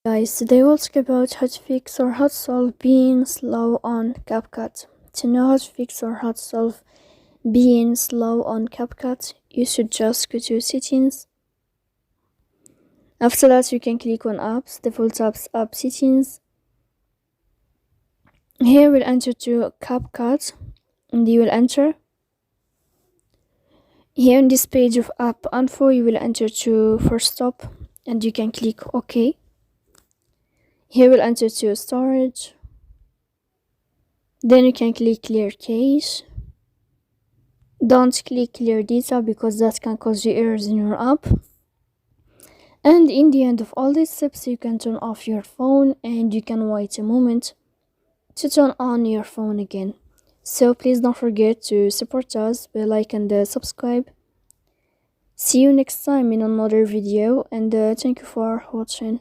Guys, today we'll talk about how to fix or how to solve being slow on CapCut. To know how to fix or how to solve being slow on CapCut, you should just go to settings. After that, you can click on apps, default apps, app settings. Here we'll enter to CapCut and you will enter. Here in this page of app info, you will enter to first stop and you can click OK. Here we'll enter to storage. Then you can click clear cache. Don't click clear data because that can cause you errors in your app. And in the end of all these steps, you can turn off your phone and you can wait a moment to turn on your phone again. So please don't forget to support us by like and subscribe. See you next time in another video and thank you for watching.